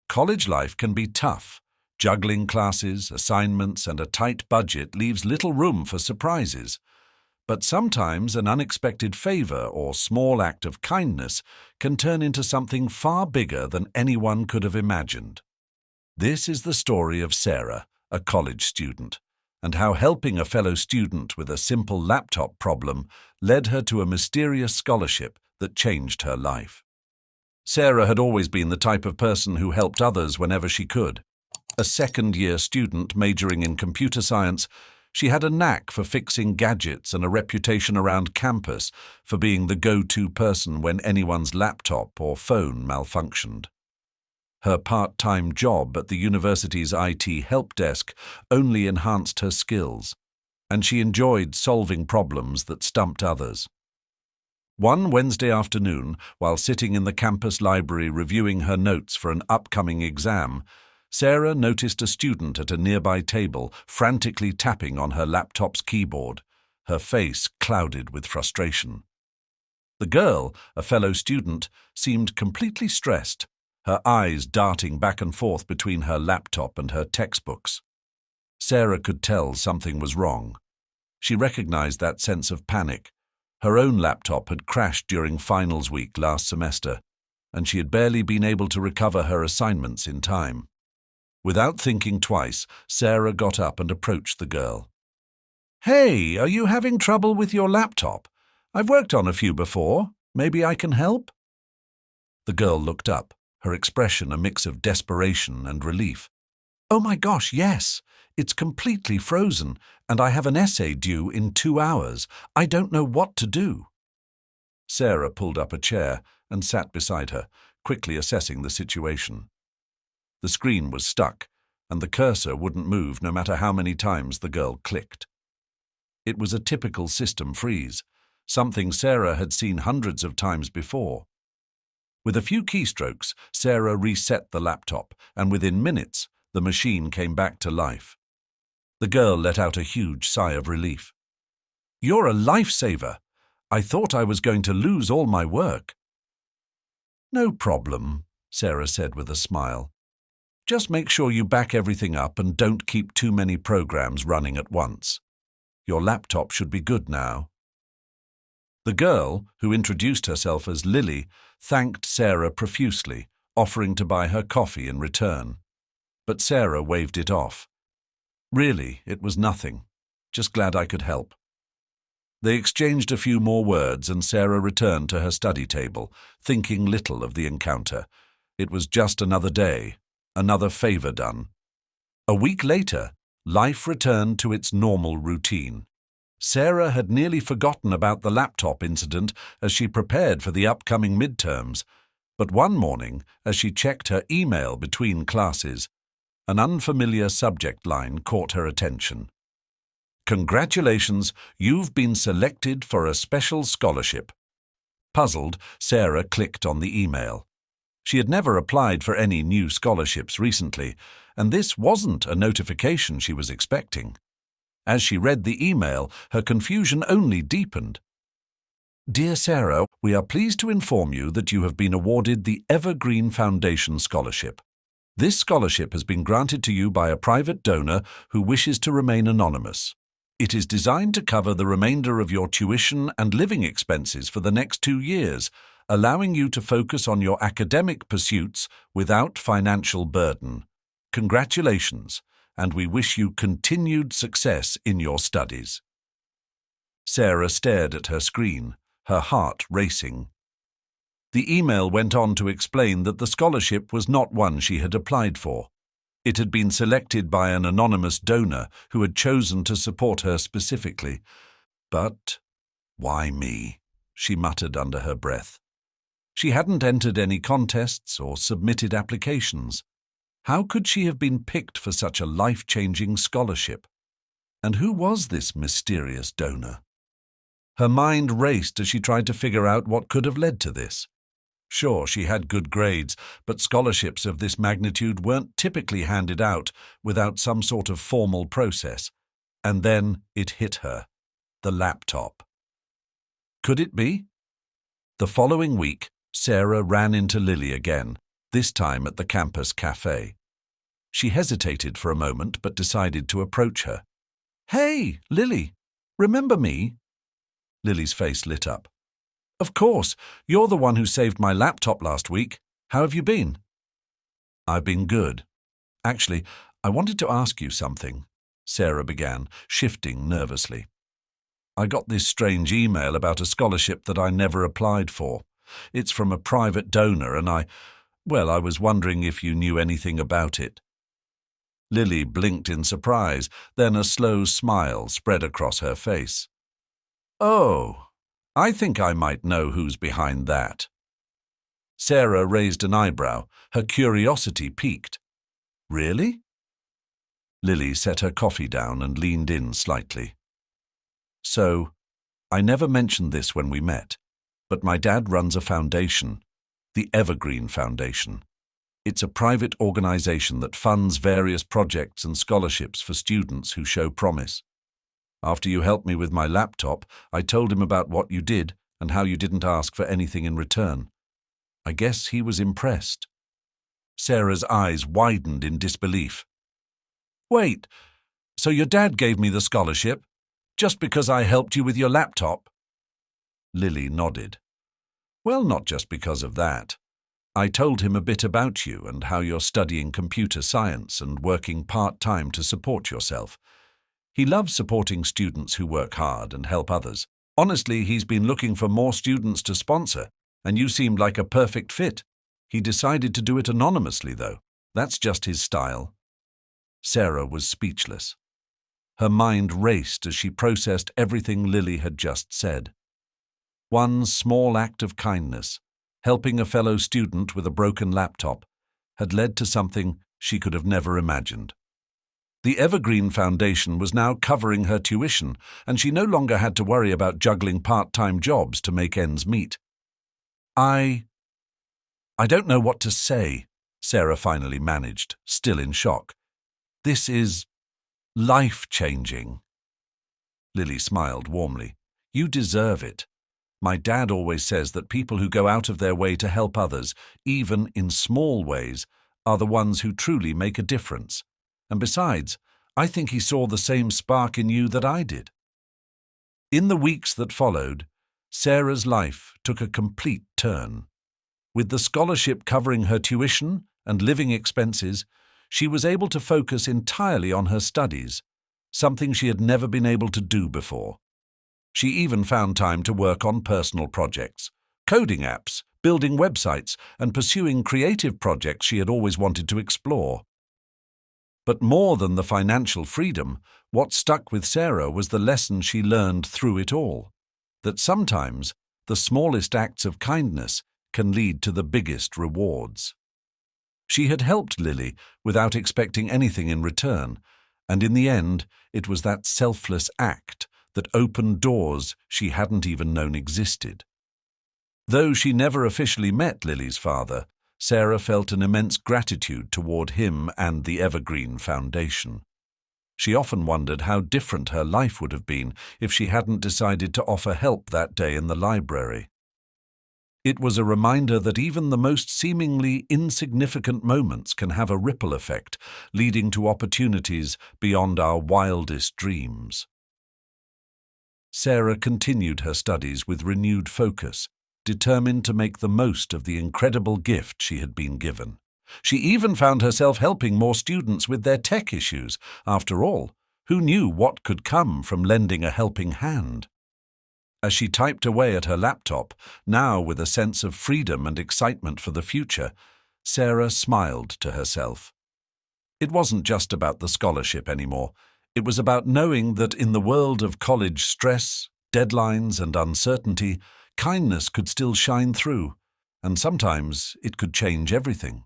College life can be tough. Juggling classes, assignments, and a tight budget leaves little room for surprises. But sometimes an unexpected favor or small act of kindness can turn into something far bigger than anyone could have imagined. This is the story of Sarah, a college student, and how helping a fellow student with a simple laptop problem led her to a mysterious scholarship that changed her life. Sarah had always been the type of person who helped others whenever she could. A second-year student majoring in computer science, she had a knack for fixing gadgets and a reputation around campus for being the go-to person when anyone's laptop or phone malfunctioned. Her part-time job at the university's IT help desk only enhanced her skills, and she enjoyed solving problems that stumped others. One Wednesday afternoon, while sitting in the campus library reviewing her notes for an upcoming exam, Sarah noticed a student at a nearby table frantically tapping on her laptop's keyboard, her face clouded with frustration. The girl, a fellow student, seemed completely stressed, her eyes darting back and forth between her laptop and her textbooks. Sarah could tell something was wrong. She recognized that sense of panic. Her own laptop had crashed during finals week last semester, and she had barely been able to recover her assignments in time. Without thinking twice, Sarah got up and approached the girl. "Hey, are you having trouble with your laptop? I've worked on a few before. Maybe I can help?" The girl looked up, her expression a mix of desperation and relief. "Oh my gosh, yes! It's completely frozen, and I have an essay due in 2 hours. I don't know what to do." Sarah pulled up a chair and sat beside her, quickly assessing the situation. The screen was stuck, and the cursor wouldn't move no matter how many times the girl clicked. It was a typical system freeze, something Sarah had seen hundreds of times before. With a few keystrokes, Sarah reset the laptop, and within minutes, the machine came back to life. The girl let out a huge sigh of relief. "You're a lifesaver. I thought I was going to lose all my work." "No problem," Sarah said with a smile. "Just make sure you back everything up and don't keep too many programs running at once. Your laptop should be good now." The girl, who introduced herself as Lily, thanked Sarah profusely, offering to buy her coffee in return. But Sarah waved it off. Really, it was nothing. Just glad I could help. They exchanged a few more words, and Sarah returned to her study table, thinking little of the encounter. It was just another day, another favor done. A week later, life returned to its normal routine. Sarah had nearly forgotten about the laptop incident as she prepared for the upcoming midterms. But one morning, as she checked her email between classes, an unfamiliar subject line caught her attention. "Congratulations, you've been selected for a special scholarship." Puzzled, Sarah clicked on the email. She had never applied for any new scholarships recently, and this wasn't a notification she was expecting. As she read the email, her confusion only deepened. "Dear Sarah, we are pleased to inform you that you have been awarded the Evergreen Foundation Scholarship. This scholarship has been granted to you by a private donor who wishes to remain anonymous. It is designed to cover the remainder of your tuition and living expenses for the next 2 years, allowing you to focus on your academic pursuits without financial burden. Congratulations, and we wish you continued success in your studies." Sarah stared at her screen, her heart racing. The email went on to explain that the scholarship was not one she had applied for. It had been selected by an anonymous donor who had chosen to support her specifically. But why me? She muttered under her breath. She hadn't entered any contests or submitted applications. How could she have been picked for such a life-changing scholarship? And who was this mysterious donor? Her mind raced as she tried to figure out what could have led to this. Sure, she had good grades, but scholarships of this magnitude weren't typically handed out without some sort of formal process. And then it hit her. The laptop. Could it be? The following week, Sarah ran into Lily again, this time at the campus cafe. She hesitated for a moment but decided to approach her. "Hey, Lily, remember me?" Lily's face lit up. "Of course, you're the one who saved my laptop last week. How have you been?" "I've been good. Actually, I wanted to ask you something," Sarah began, shifting nervously. "I got this strange email about a scholarship that I never applied for. It's from a private donor and I was wondering if you knew anything about it." Lily blinked in surprise, then a slow smile spread across her face. "Oh, I think I might know who's behind that." Sarah raised an eyebrow, her curiosity piqued. "Really?" Lily set her coffee down and leaned in slightly. "So, I never mentioned this when we met, but my dad runs a foundation, the Evergreen Foundation. It's a private organization that funds various projects and scholarships for students who show promise. After you helped me with my laptop, I told him about what you did and how you didn't ask for anything in return. I guess he was impressed." Sarah's eyes widened in disbelief. "Wait, so your dad gave me the scholarship just because I helped you with your laptop?" Lily nodded. "Well, not just because of that. I told him a bit about you and how you're studying computer science and working part-time to support yourself. He loves supporting students who work hard and help others. Honestly, he's been looking for more students to sponsor, and you seemed like a perfect fit. He decided to do it anonymously, though. That's just his style." Sarah was speechless. Her mind raced as she processed everything Lily had just said. One small act of kindness, helping a fellow student with a broken laptop, had led to something she could have never imagined. The Evergreen Foundation was now covering her tuition, and she no longer had to worry about juggling part-time jobs to make ends meet. I don't know what to say," Sarah finally managed, still in shock. "This is life-changing." Lily smiled warmly. "You deserve it. My dad always says that people who go out of their way to help others, even in small ways, are the ones who truly make a difference. And besides, I think he saw the same spark in you that I did." In the weeks that followed, Sarah's life took a complete turn. With the scholarship covering her tuition and living expenses, she was able to focus entirely on her studies, something she had never been able to do before. She even found time to work on personal projects, coding apps, building websites, and pursuing creative projects she had always wanted to explore. But more than the financial freedom, what stuck with Sarah was the lesson she learned through it all, that sometimes the smallest acts of kindness can lead to the biggest rewards. She had helped Lily without expecting anything in return, and in the end, it was that selfless act that opened doors she hadn't even known existed. Though she never officially met Lily's father, Sarah felt an immense gratitude toward him and the Evergreen Foundation. She often wondered how different her life would have been if she hadn't decided to offer help that day in the library. It was a reminder that even the most seemingly insignificant moments can have a ripple effect, leading to opportunities beyond our wildest dreams. Sarah continued her studies with renewed focus, determined to make the most of the incredible gift she had been given. She even found herself helping more students with their tech issues. After all, who knew what could come from lending a helping hand? As she typed away at her laptop, now with a sense of freedom and excitement for the future, Sarah smiled to herself. It wasn't just about the scholarship anymore. It was about knowing that in the world of college stress, deadlines, and uncertainty, kindness could still shine through, and sometimes it could change everything.